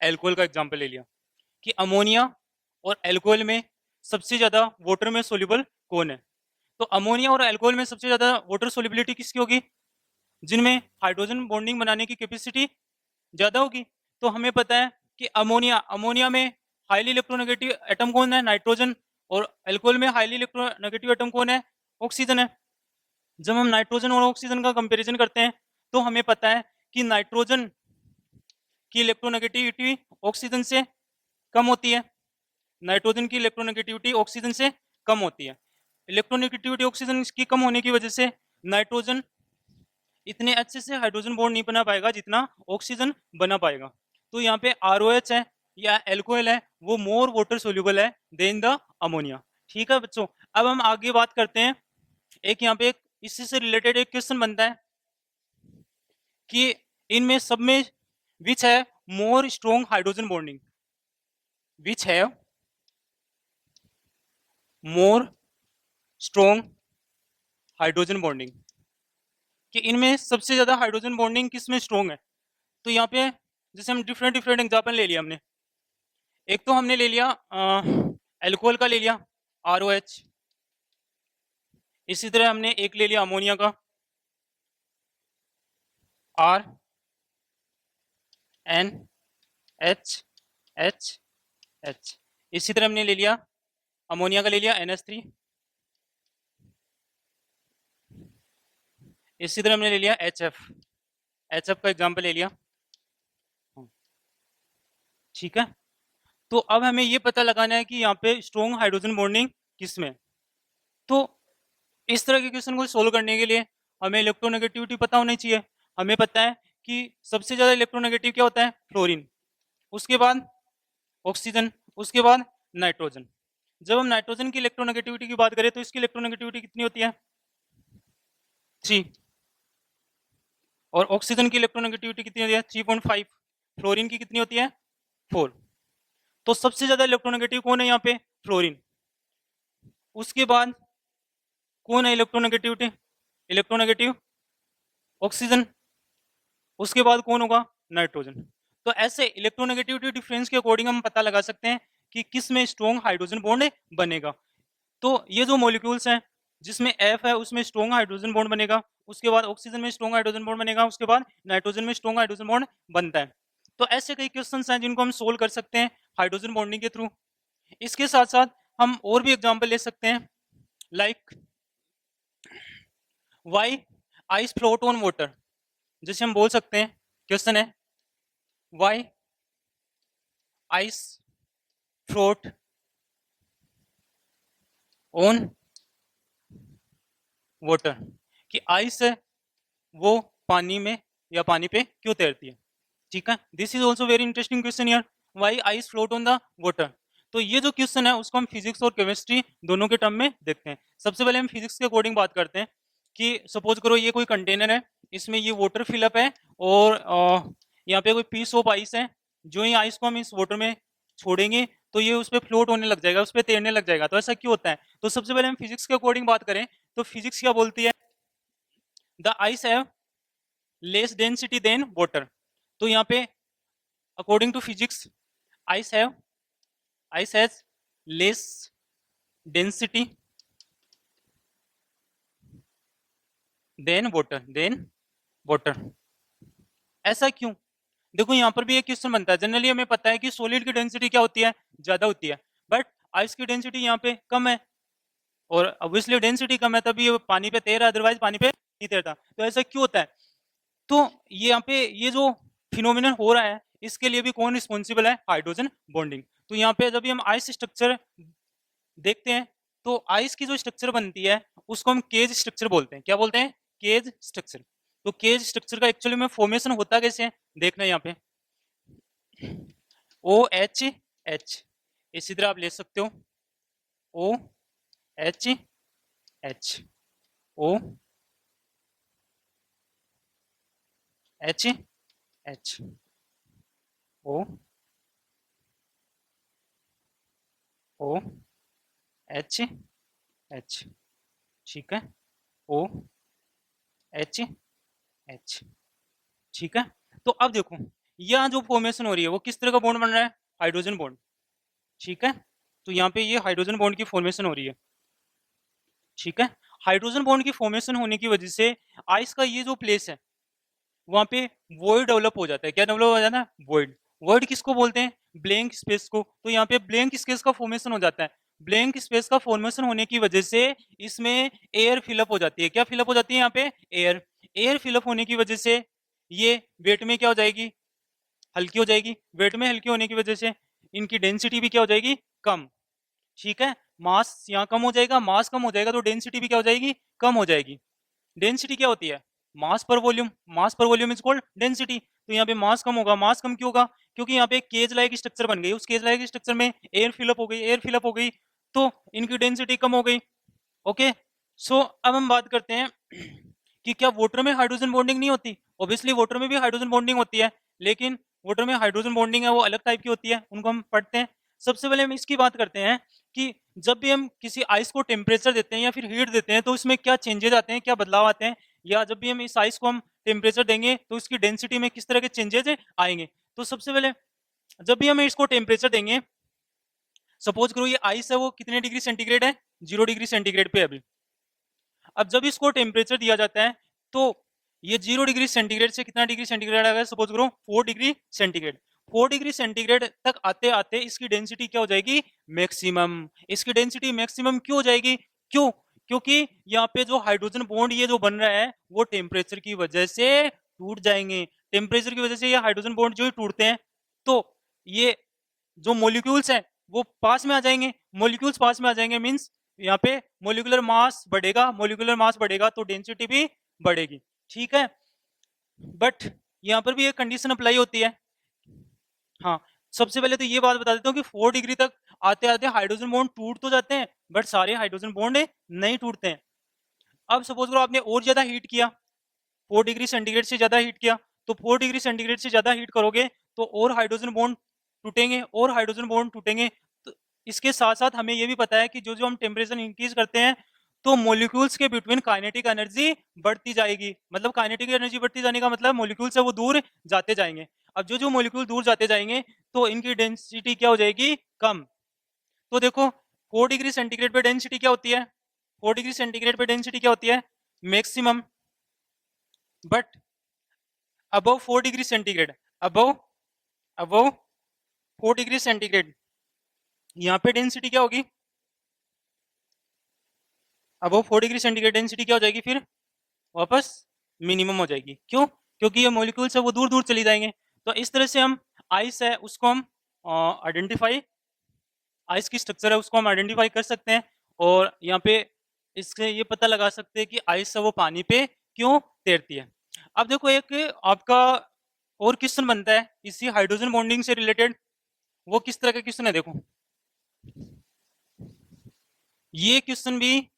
एल्कोहल का एग्जांपल ले लिया कि अमोनिया और एल्कोहल में सबसे ज्यादा वाटर में सोल्यूबल कौन है। तो अमोनिया और एल्कोहल में सबसे ज्यादा वाटर सोल्यूबिलिटी किसकी होगी, जिनमें हाइड्रोजन बॉन्डिंग बनाने की कैपेसिटी ज्यादा होगी। तो हमें पता है कि अमोनिया में हाईली इलेक्ट्रोनेगेटिव एटम कौन है, नाइट्रोजन, और एल्कोहल में हाईली इलेक्ट्रोनेगेटिव एटम कौन है, ऑक्सीजन है। जब हम नाइट्रोजन और ऑक्सीजन का कंपैरिजन करते हैं तो हमें पता है कि नाइट्रोजन की इलेक्ट्रोनेगेटिविटी ऑक्सीजन से कम होती है, नाइट्रोजन की इलेक्ट्रोनेगेटिविटी ऑक्सीजन से कम होती है। इलेक्ट्रोनेगेटिविटी ऑक्सीजन की कम होने की वजह से नाइट्रोजन इतने अच्छे से हाइड्रोजन बॉन्ड नहीं बना पाएगा जितना ऑक्सीजन बना पाएगा। तो यहाँ पे ROH है या एल्कोहल है वो मोर वाटर सोल्यूबल है देन द अमोनिया। ठीक है बच्चों, अब हम आगे बात करते हैं। एक यहाँ पे एक इसी से रिलेटेड एक क्वेश्चन बनता है कि इनमें सब में विच है मोर स्ट्रॉन्ग हाइड्रोजन बॉन्डिंग, विच है मोर स्ट्रॉन्ग हाइड्रोजन बॉन्डिंग, कि इनमें सबसे ज्यादा हाइड्रोजन बॉन्डिंग किस में स्ट्रॉन्ग है। तो यहाँ पे जैसे हम डिफरेंट डिफरेंट एग्जाम्पल ले लिया हमने। एक तो हमने ले लिया एल्कोहल का ले लिया ROH, इसी तरह हमने एक ले लिया अमोनिया का RNHH, इसी तरह हमने ले लिया अमोनिया का ले लिया NH3, इसी तरह हमने ले लिया HF का एग्जाम्पल ले लिया। ठीक है, तो अब हमें ये पता लगाना है कि यहाँ पे स्ट्रॉन्ग हाइड्रोजन बॉन्डिंग किस में। तो इस तरह के क्वेश्चन को सोल्व करने के लिए हमें इलेक्ट्रोनेगेटिविटी पता होनी चाहिए। हमें पता है कि सबसे ज्यादा इलेक्ट्रोनेगेटिव क्या होता है, फ्लोरीन, उसके बाद ऑक्सीजन, उसके बाद नाइट्रोजन। जब हम नाइट्रोजन की इलेक्ट्रोनेगेटिविटी की बात करें तो इसकी इलेक्ट्रोनेगेटिविटी कितनी होती है, 3, और ऑक्सीजन की इलेक्ट्रोनेगेटिविटी कितनी होती है, 3.5, फ्लोरीन की कितनी होती है, 4। तो सबसे ज्यादा इलेक्ट्रोनेगेटिव कौन है यहाँ पे, फ्लोरीन। उसके बाद कौन है इलेक्ट्रोनेगेटिव ऑक्सीजन, उसके बाद कौन होगा, नाइट्रोजन। तो ऐसे इलेक्ट्रोनेगेटिविटी डिफरेंस के अकॉर्डिंग हम पता लगा सकते हैं कि किस में स्ट्रॉन्ग हाइड्रोजन बॉन्ड बनेगा। तो ये जो मॉलिक्यूल्स हैं जिसमें F है उसमें स्ट्रॉन्ग हाइड्रोजन बॉन्ड बनेगा, उसके बाद ऑक्सीजन में स्ट्रॉन्ग हाइड्रोजन बॉन्ड बनेगा, उसके बाद नाइट्रोजन में स्ट्रॉन्ग हाइड्रोजन बॉन्ड बनता है। तो ऐसे कई क्वेश्चंस हैं जिनको हम सोल्व कर सकते हैं हाइड्रोजन बॉन्डिंग के थ्रू। इसके साथ साथ हम और भी एग्जाम्पल ले सकते हैं, like why ice float on water. जैसे हम बोल सकते हैं, क्वेश्चन है why ice float on water, कि आइस है वो पानी में या पानी पे क्यों तैरती है। ठीक है, this is also very interesting question यार, why ice float on the water. तो ये जो क्वेश्चन है उसको हम फिजिक्स और केमिस्ट्री दोनों के टर्म में देखते हैं। सबसे पहले हम फिजिक्स के अकॉर्डिंग बात करते हैं कि सपोज करो ये कोई कंटेनर है, इसमें ये वाटर फिलअप है और यहाँ पे कोई पीस ऑफ आइस है। जो ही आइस को हम इस वाटर में छोड़ेंगे तो ये उस पर फ्लोट होने लग जाएगा, उस पर तैरने लग जाएगा। तो ऐसा क्यों होता है, तो सबसे पहले हम फिजिक्स के अकॉर्डिंग बात करें तो फिजिक्स क्या बोलती है, the ice have less density than water. तो यहाँ पे according to physics ice has less density than water. ऐसा क्यों, देखो यहाँ पर भी एक क्वेश्चन बनता है। जनरली हमें पता है कि सॉलिड की डेंसिटी क्या होती है, ज्यादा होती है, बट आइस की डेंसिटी यहाँ पे कम है, और ऑब्वियसली डेंसिटी कम है तभी ये पानी पे तैर रहा है, अदरवाइज पानी पे नहीं तैरता। तो ऐसा क्यों होता है, तो ये यहाँ पे ये जो फिनोमिनन हो रहा है इसके लिए भी कौन रिस्पॉन्सिबल है, हाइड्रोजन बॉन्डिंग। तो यहाँ पे जब भी हम आइस स्ट्रक्चर देखते हैं तो आइस की जो स्ट्रक्चर बनती है उसको हम केज स्ट्रक्चर बोलते हैं। क्या बोलते हैं, केज स्ट्रक्चर। तो केज स्ट्रक्चर का एक्चुअली में फॉर्मेशन होता कैसे है, देखना यहाँ पे OH, इसी तरह आप ले सकते हो OH, OH, ठीक है, OH, ठीक है। तो अब देखो यहाँ जो फॉर्मेशन हो रही है वो किस तरह का बॉन्ड बन रहा है, हाइड्रोजन बॉन्ड। ठीक है, तो यहाँ पे ये हाइड्रोजन बॉन्ड की फॉर्मेशन हो रही है। ठीक है, हाइड्रोजन बॉन्ड की फॉर्मेशन होने की वजह से आइस का ये जो प्लेस है वहां पे वॉइड डेवलप हो जाता है। क्या डेवलप हो जाता है, वॉइड। वॉइड किसको बोलते हैं, ब्लैंक स्पेस को। तो यहाँ पे ब्लैंक स्पेस का फॉर्मेशन हो जाता है। ब्लैंक स्पेस का फॉर्मेशन होने की वजह से इसमें एयर फिलअप हो जाती है। क्या फिलअप हो जाती है यहाँ पे, एयर। एयर फिलअप होने की वजह से ये वेट में क्या हो जाएगी, हल्की हो जाएगी। वेट में हल्की होने की वजह से इनकी डेंसिटी भी क्या हो जाएगी, कम। ठीक है, मास यहाँ कम हो जाएगा, मास कम हो जाएगा तो डेंसिटी भी क्या हो जाएगी, कम हो जाएगी। डेंसिटी क्या होती है, मास पर वॉल्यूम। मास पर वॉल्यूम इज कॉल्ड डेंसिटी। तो यहाँ पे मास कम होगा। मास कम क्यों होगा, क्योंकि यहाँ पे एक केज लाइक स्ट्रक्चर बन गई, उस केज लाइक स्ट्रक्चर में एयर फिलअप हो गई, एयर फिलअप हो गई तो इनकी डेंसिटी कम हो गई। ओके, सो अब हम बात करते हैं कि क्या वाटर में हाइड्रोजन बॉन्डिंग नहीं होती। ऑब्वियसली वाटर में भी हाइड्रोजन बॉन्डिंग होती है, लेकिन वाटर में हाइड्रोजन बॉन्डिंग है वो अलग टाइप की होती है, उनको हम पढ़ते हैं। सबसे पहले हम इसकी बात करते हैं कि जब भी हम किसी आइस को टेम्परेचर देते हैं या फिर हीट देते हैं तो इसमें क्या चेंजेस आते हैं, क्या बदलाव आते हैं, या जब भी हम इस आइस को हम टेम्परेचर देंगे तो इसकी डेंसिटी में किस तरह के चेंजेस आएंगे। तो सबसे पहले जब भी हम इसको टेम्परेचर देंगे, सपोज करो ये आइस है वो कितने डिग्री सेंटीग्रेड है, 0 डिग्री सेंटीग्रेड पे अभी। अब जब इसको टेम्परेचर दिया जाता है तो ये 0 डिग्री सेंटीग्रेड से कितना डिग्री सेंटीग्रेड आ गया, सपोज करो 4 डिग्री सेंटीग्रेड। 4 डिग्री सेंटीग्रेड तक आते आते इसकी डेंसिटी क्या हो जाएगी, मैक्सिमम। इसकी डेंसिटी मैक्सिमम क्यों हो जाएगी, क्यों, क्योंकि यहाँ पे जो हाइड्रोजन बॉन्ड ये जो बन रहा है वो टेम्परेचर की वजह से टूट जाएंगे। टेम्परेचर की वजह से ये हाइड्रोजन बॉन्ड जो ही टूटते हैं तो ये जो मोलिक्यूल्स हैं वो पास में आ जाएंगे। मोलिक्यूल्स पास में आ जाएंगे मीन्स यहाँ पे मोलिकुलर मास बढ़ेगा, मोलिकुलर मास बढ़ेगा तो डेंसिटी भी बढ़ेगी, ठीक है। बट यहाँ पर भी एक कंडीशन अप्लाई होती है। हाँ, सबसे पहले तो ये बात बता देता हूँ कि 4 डिग्री तक आते आते हाइड्रोजन बॉन्ड टूट तो जाते हैं बट सारे हाइड्रोजन बॉन्ड नहीं टूटते हैं। अब सपोज करो आपने और ज्यादा हीट किया, 4 डिग्री सेंटीग्रेड से ज्यादा हीट किया, तो 4 डिग्री सेंटीग्रेड से ज्यादा हीट करोगे तो और हाइड्रोजन बॉन्ड टूटेंगे, और हाइड्रोजन बॉन्ड टूटेंगे। तो इसके साथ साथ हमें यह भी पता है कि जो जो हम टेम्परेचर इंक्रीज करते हैं तो मॉलिक्यूल्स के बिटवीन काइनेटिक एनर्जी बढ़ती जाएगी। मतलब काइनेटिक एनर्जी बढ़ती जाने का मतलब मॉलिक्यूल से वो दूर जाते जाएंगे। अब जो जो मॉलिक्यूल दूर जाते जाएंगे तो इनकी डेंसिटी क्या हो जाएगी, कम। तो देखो 4 डिग्री सेंटीग्रेड पे डेंसिटी क्या होती है, 4 डिग्री सेंटीग्रेड पे डेंसिटी क्या होती है, maximum. But above 4 degree centigrade, above above 4 degree centigrade यहाँ पे डेंसिटी क्या होगी, अबव 4 डिग्री सेंटीग्रेड डेंसिटी क्या हो जाएगी, फिर वापस मिनिमम हो जाएगी। क्यों, क्योंकि ये मॉलिक्यूल्स है वो दूर दूर चली जाएंगे। तो इस तरह से हम आइस है उसको हम आइडेंटिफाई, आइस की स्ट्रक्चर है उसको हम आइडेंटिफाई कर सकते हैं। और यहाँ पे इससे ये पता लगा सकते हैं कि आइस है वो पानी पे क्यों तैरती है। अब देखो एक आपका और क्वेश्चन बनता है इसी हाइड्रोजन बॉन्डिंग से रिलेटेड। वो किस तरह का क्वेश्चन है, देखो ये क्वेश्चन भी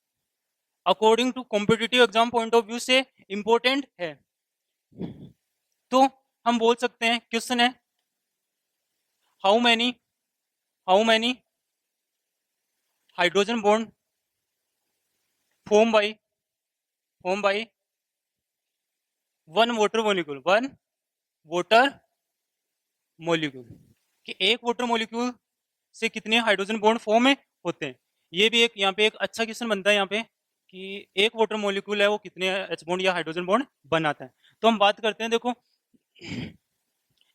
according to competitive exam point of view से इंपॉर्टेंट है। तो हम बोल सकते हैं क्वेश्चन है how many hydrogen bond form by one water molecule कि एक वाटर मोलिक्यूल से कितने हाइड्रोजन बॉन्ड फॉर्म होते हैं। ये भी एक यहाँ पे एक अच्छा क्वेश्चन बनता है यहाँ पे कि एक वाटर मोलिक्यूल है वो कितने एच बॉन्ड या हाइड्रोजन बॉन्ड बनाता है। तो हम बात करते हैं, देखो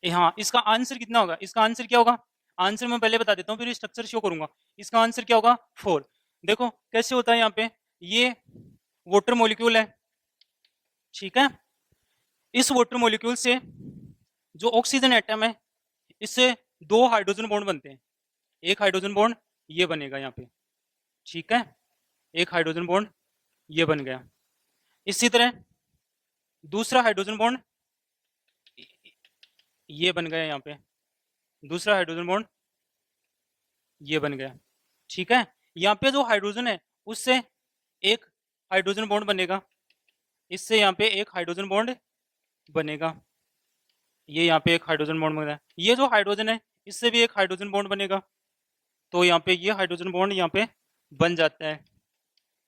हाँ इसका आंसर कितना होगा, इसका आंसर क्या होगा, आंसर मैं पहले बता देता हूँ फिर स्ट्रक्चर शो करूंगा। इसका आंसर क्या होगा 4। देखो कैसे होता है, यहाँ पे ये वाटर मॉलिक्यूल है, ठीक है। इस वाटर मॉलिक्यूल से जो ऑक्सीजन एटम है इससे 2 हाइड्रोजन बॉन्ड बनते हैं। एक हाइड्रोजन बॉन्ड ये बनेगा यहाँ पे, ठीक है, एक हाइड्रोजन बॉन्ड ये बन गया। इसी तरह दूसरा हाइड्रोजन बॉन्ड ये बन गया, यहाँ पे दूसरा हाइड्रोजन बॉन्ड ये बन गया, ठीक है। यहाँ पे जो हाइड्रोजन है उससे एक हाइड्रोजन बॉन्ड बनेगा, इससे यहाँ पे एक हाइड्रोजन बॉन्ड बनेगा, ये यहाँ पे एक हाइड्रोजन बॉन्ड बनेगा। ये जो हाइड्रोजन है इससे भी एक हाइड्रोजन बॉन्ड बनेगा, तो यहाँ पे ये हाइड्रोजन बॉन्ड यहाँ पे बन जाता है,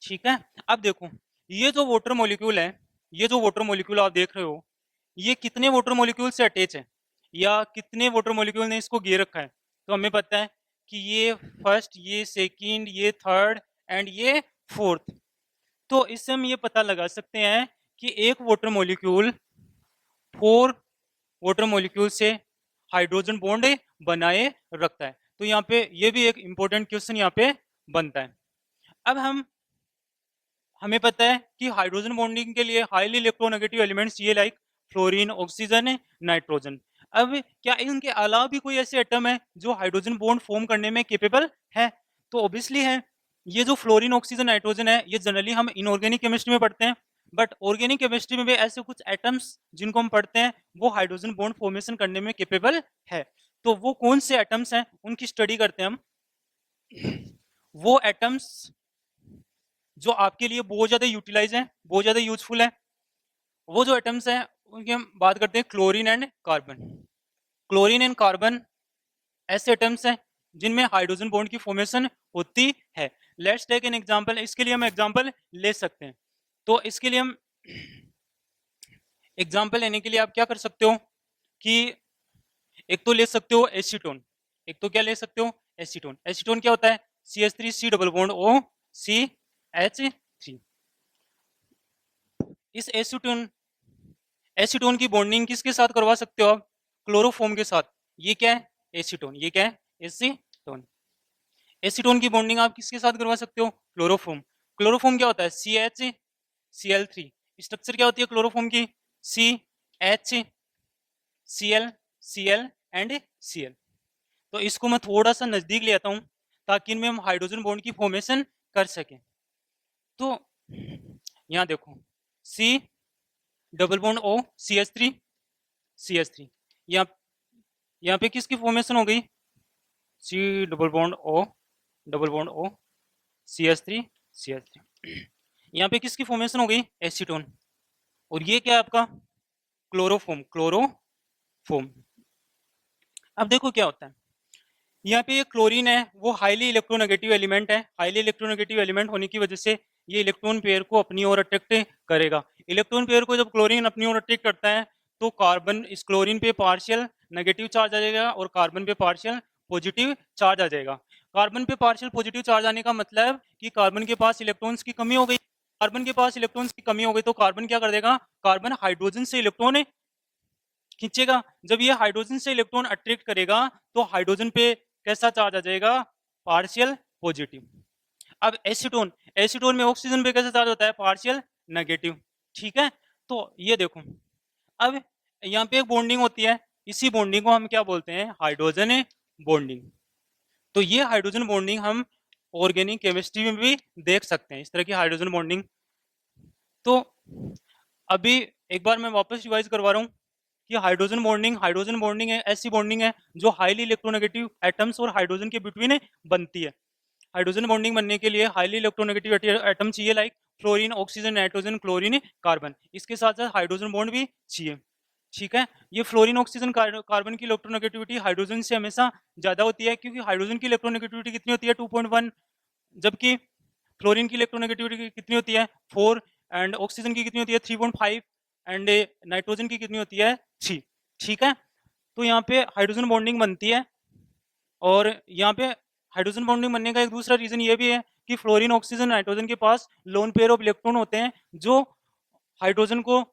ठीक है। अब देखो ये जो वाटर मॉलिक्यूल है, ये जो वाटर मॉलिक्यूल आप देख रहे हो ये कितने वाटर मॉलिक्यूल से अटैच है या कितने वाटर मॉलिक्यूल ने इसको घेर रखा है। तो हमें पता है कि ये फर्स्ट, ये सेकंड, ये थर्ड एंड ये फोर्थ। तो इससे हम ये पता लगा सकते हैं कि एक वाटर मॉलिक्यूल 4 वाटर मॉलिक्यूल से हाइड्रोजन बॉन्ड बनाए रखता है। तो यहाँ पे ये भी एक इंपॉर्टेंट क्वेश्चन यहाँ पे बनता है। अब हमें पता है कि हाइड्रोजन बॉन्डिंग के लिए हाईली इलेक्ट्रोनेगेटिव एलिमेंट्स ये लाइक फ्लोरीन, ऑक्सीजन, नाइट्रोजन। अब क्या इनके अलावा भी कोई ऐसे एटम है जो हाइड्रोजन बॉन्ड फॉर्म करने में केपेबल है, तो ऑब्वियसली है। ये जो फ्लोरीन, ऑक्सीजन, नाइट्रोजन है ये जनरली हम इनऑर्गेनिक केमिस्ट्री में पढ़ते हैं, बट ऑर्गेनिक केमिस्ट्री में भी ऐसे कुछ एटम्स जिनको हम पढ़ते हैं वो हाइड्रोजन बॉन्ड फॉर्मेशन करने में केपेबल है। तो वो कौन से एटम्स हैं उनकी स्टडी करते हैं हम। वो एटम्स जो आपके लिए बहुत ज्यादा यूटिलाइज है, बहुत ज्यादा यूजफुल है, वो जो एटम्स हैं उनकी हम बात करते हैं chlorine and carbon. Chlorine and carbon ऐसे एटम्स हैं जिनमें हाइड्रोजन बॉन्ड की फॉर्मेशन होती है। लेट्स टेक एन एग्जांपल, इसके लिए हम एग्जांपल ले सकते हैं। तो इसके लिए हम एग्जांपल लेने के लिए आप क्या कर सकते हो कि एक तो ले सकते हो एसीटोन, एक तो क्या ले सकते हो एसीटोन। एसीटोन क्या होता है, CH3C डबल बॉन्ड OCH3। इस एसीटोन की बॉन्डिंग किसके साथ करवा सकते हो आप, क्लोरोफॉर्म के साथ। ये क्या है एसीटोन, ये क्या है एसीटोन। एसीटोन की बॉन्डिंग आप किसके साथ करवा सकते हो, क्लोरोफॉर्म। क्लोरोफॉर्म क्या होता है CH स्ट्रक्चर क्या होती है क्लोरोफॉर्म की, CHCl एंड Cl। तो इसको मैं थोड़ा सा नजदीक ले आता हूं ताकि इनमें हम हाइड्रोजन बॉन्ड की फॉर्मेशन कर सकें। तो यहां देखो C double bond O CH3 यहाँ पे किसकी फॉर्मेशन हो गई, C double bond O CH3 यहाँ पे किसकी फॉर्मेशन हो गई एसीटोन। और ये क्या है आपका क्लोरोफॉर्म। अब देखो क्या होता है, यहाँ पे ये क्लोरीन है वो हाईली इलेक्ट्रोनेगेटिव एलिमेंट है। हाईली इलेक्ट्रोनेगेटिव एलिमेंट होने की वजह से ये इलेक्ट्रॉन पेयर को अपनी ओर अट्रैक्ट करेगा। इलेक्ट्रॉन पेयर को जब क्लोरीन अपनी ओर अट्रैक्ट करता है तो कार्बन इस क्लोरीन पे पार्शियल नेगेटिव चार्ज आ जाएगा और कार्बन पे पार्शियल पॉजिटिव चार्ज आ जाएगा। कार्बन पे पार्शियल पॉजिटिव चार्ज आने का मतलब कि कार्बन के पास इलेक्ट्रॉन्स की कमी हो गई। कार्बन के पास इलेक्ट्रॉन्स की कमी हो गई तो कार्बन क्या कर देगा, कार्बन हाइड्रोजन से इलेक्ट्रॉन खींचेगा। जब ये हाइड्रोजन से इलेक्ट्रॉन अट्रैक्ट करेगा तो हाइड्रोजन पे कैसा चार्ज आ जाएगा, पार्शियल पॉजिटिव। अब एसीटोन में ऑक्सीजन पे कैसा चार्ज होता है, पार्शियल नेगेटिव। ठीक है, तो ये देखो अब यहाँ पे एक बॉन्डिंग होती है, इसी बॉन्डिंग को हम क्या बोलते हैं, हाइड्रोजन बॉन्डिंग। तो ये हाइड्रोजन बॉन्डिंग हम ऑर्गेनिक केमिस्ट्री में भी देख सकते हैं, इस तरह की हाइड्रोजन बॉन्डिंग। तो अभी एक बार मैं वापस रिवाइज करवा रहा हूँ कि हाइड्रोजन बॉन्डिंग ऐसी बॉन्डिंग है जो हाईली इलेक्ट्रोनेगेटिव एटम्स और हाइड्रोजन के बिटवीन बनती है। हाइड्रोजन बॉन्डिंग बनने के लिए हाईली इलेक्ट्रोनेगेटिव एटम चाहिए, like fluorine, oxygen, nitrogen, chlorine, carbon. इसके साथ साथ हाइड्रोजन बॉन्ड भी चाहिए। ठीक है, ये फ्लोरीन, ऑक्सीजन, कार्बन की इलेक्ट्रोनेगेटिविटी हाइड्रोजन से हमेशा ज्यादा होती है, क्योंकि हाइड्रोजन की इलेक्ट्रोनेगेटिविटी कितनी होती है 2.1, जबकि फ्लोरीन की इलेक्ट्रोनेगेटिविटी कितनी होती है 4, एंड ऑक्सीजन की कितनी होती है 3.5, एंड नाइट्रोजन की कितनी होती है 3। ठीक है, तो यहाँ पे हाइड्रोजन बॉन्डिंग बनती है। और यहाँ पे हाइड्रोजन बॉन्डिंग बनने का एक दूसरा रीजन ये भी है कि फ्लोरीन, ऑक्सीजन, नाइट्रोजन के पास लोन पेयर ऑफ इलेक्ट्रॉन होते हैं जो हाइड्रोजन को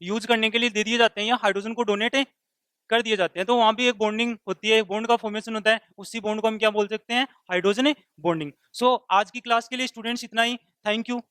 यूज करने के लिए दे दिए जाते हैं या हाइड्रोजन को डोनेट कर दिए जाते हैं। तो वहां भी एक बॉन्डिंग होती है, एक बॉन्ड का फॉर्मेशन होता है, उसी बॉन्ड को हम क्या बोल सकते हैं, हाइड्रोजन बॉन्डिंग। सो आज की क्लास के लिए स्टूडेंट्स इतना ही। Thank you.